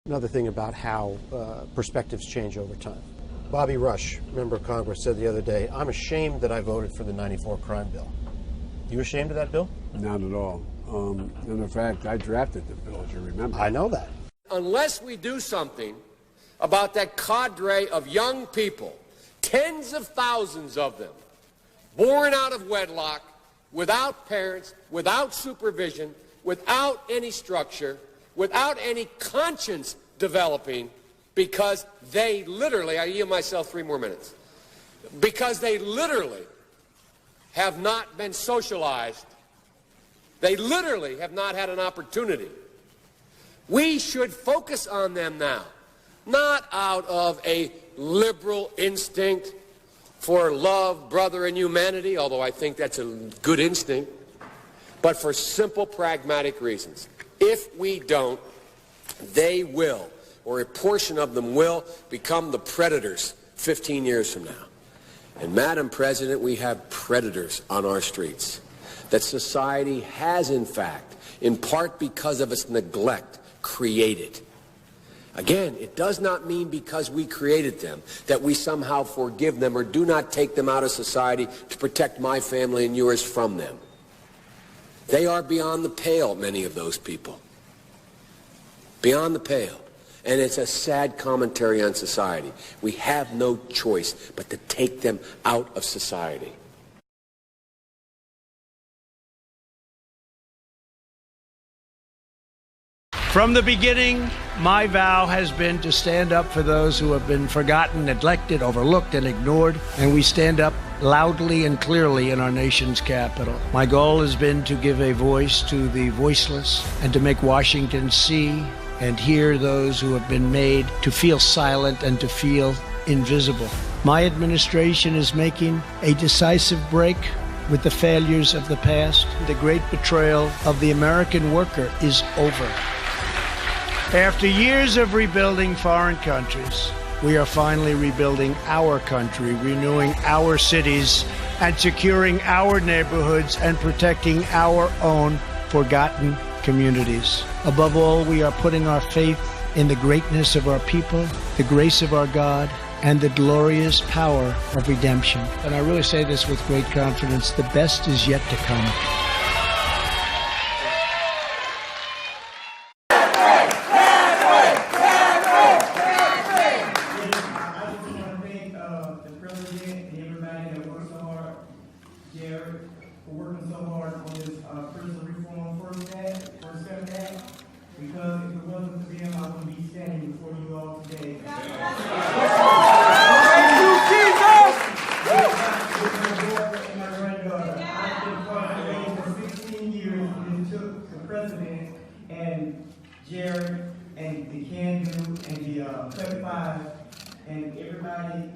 Another thing about how perspectives change over time. Bobby Rush, member of Congress, said the other day, "I'm ashamed that I voted for the '94 crime bill." You ashamed of that bill? Not at all. And in fact, I drafted the bill, as you remember. I know that. Unless we do something about that cadre of young people, tens of thousands of them, born out of wedlock, without parents, without supervision, without any structure, without any conscience developing, because they literally, I yield myself 3 more minutes, because they literally have not been socialized. They literally have not had an opportunity. We should focus on them now, not out of a liberal instinct for love, brother, and humanity, although I think that's a good instinct, but for simple, pragmatic reasons. If we don't, they will, or a portion of them will, become the predators 15 years from now. And, Madam President, we have predators on our streets that society has, in fact, in part because of its neglect, created. Again, it does not mean because we created them that we somehow forgive them or do not take them out of society to protect my family and yours from them. They are beyond the pale, many of those people. Beyond the pale. And it's a sad commentary on society. We have no choice but to take them out of society. From the beginning, my vow has been to stand up for those who have been forgotten, neglected, overlooked, and ignored, and we stand up loudly and clearly in our nation's capital. My goal has been to give a voice to the voiceless and to make Washington see and hear those who have been made to feel silent and to feel invisible. My administration is making a decisive break with the failures of the past. The great betrayal of the American worker is over. After years of rebuilding foreign countries, we are finally rebuilding our country, renewing our cities, and securing our neighborhoods and protecting our own forgotten communities. Above all, we are putting our faith in the greatness of our people, the grace of our God, and the glorious power of redemption. And I really say this with great confidence, the best is yet to come. And everybody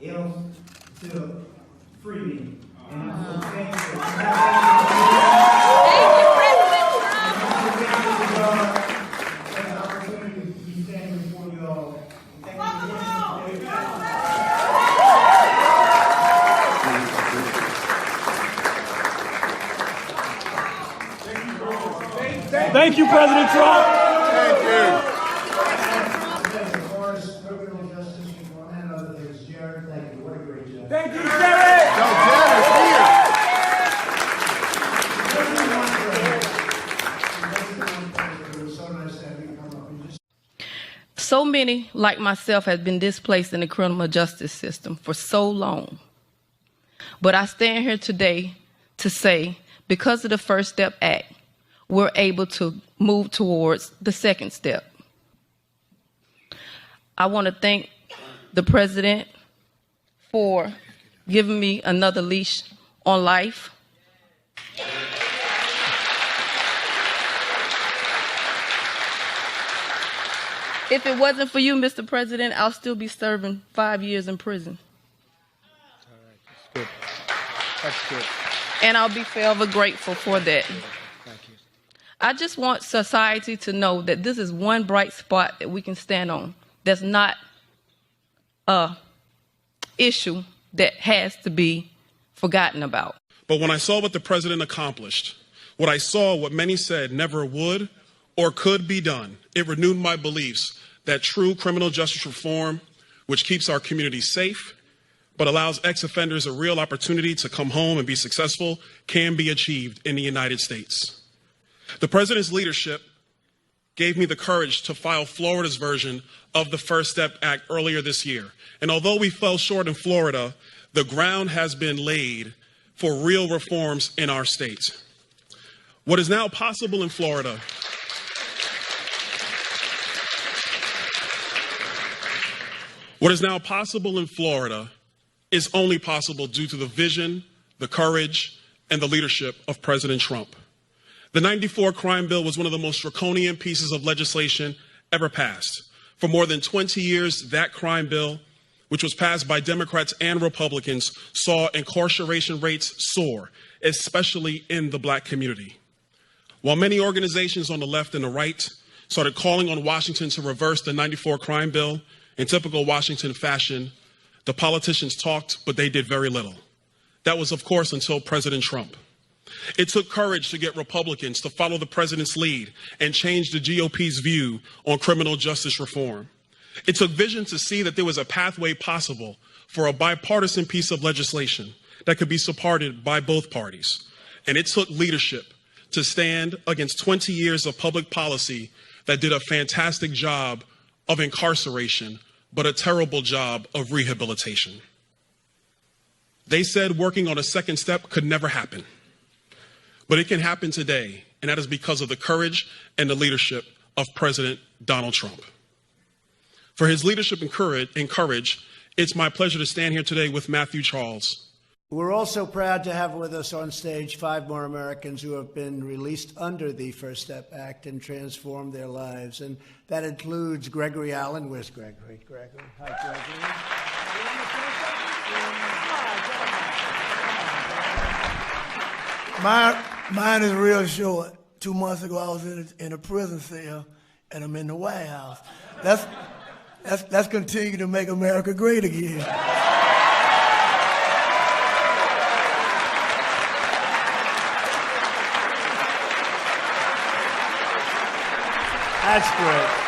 else to free me. And I'm so thankful. Thank you, President Trump. And the opportunity to be standing before you all. Thank you. Thank you, President Trump. Thank you. Thank you, Jared! No, Jared's here! So many, like myself, have been displaced in the criminal justice system for so long. But I stand here today to say, because of the First Step Act, we're able to move towards the second step. I want to thank the President for giving me another leash on life. If it wasn't for you, Mr. President, I'll still be serving 5 years in prison. All right, that's good. And I'll be forever grateful for that. Thank you. I just want society to know that this is one bright spot that we can stand on. That's not a issue that has to be forgotten about. But when I saw what the president accomplished, what I saw what many said never would or could be done. It renewed my beliefs that true criminal justice reform, which keeps our communities safe, but allows ex-offenders a real opportunity to come home and be successful, can be achieved in the United States. The President's leadership gave me the courage to file Florida's version of the First Step Act earlier this year. And although we fell short in Florida, the ground has been laid for real reforms in our state. What is now possible in Florida is only possible due to the vision, the courage, and the leadership of President Trump. The '94 crime bill was one of the most draconian pieces of legislation ever passed. For more than 20 years, that crime bill, which was passed by Democrats and Republicans, saw incarceration rates soar, especially in the Black community. While many organizations on the left and the right started calling on Washington to reverse the '94 crime bill, in typical Washington fashion, the politicians talked, but they did very little. That was, of course, until President Trump. It took courage to get Republicans to follow the president's lead and change the GOP's view on criminal justice reform. It took vision to see that there was a pathway possible for a bipartisan piece of legislation that could be supported by both parties. And it took leadership to stand against 20 years of public policy that did a fantastic job of incarceration, but a terrible job of rehabilitation. They said working on a second step could never happen, but it can happen today, and that is because of the courage and the leadership of President Donald Trump. For his leadership and courage, it's my pleasure to stand here today with Matthew Charles. We're also proud to have with us on stage 5 more Americans who have been released under the First Step Act and transformed their lives. And that includes Gregory Allen. Where's Gregory? Gregory. Hi, Gregory. Mine is real short. 2 months ago, I was in a prison cell, and I'm in the White House. Let's continue to make America great again. That's great.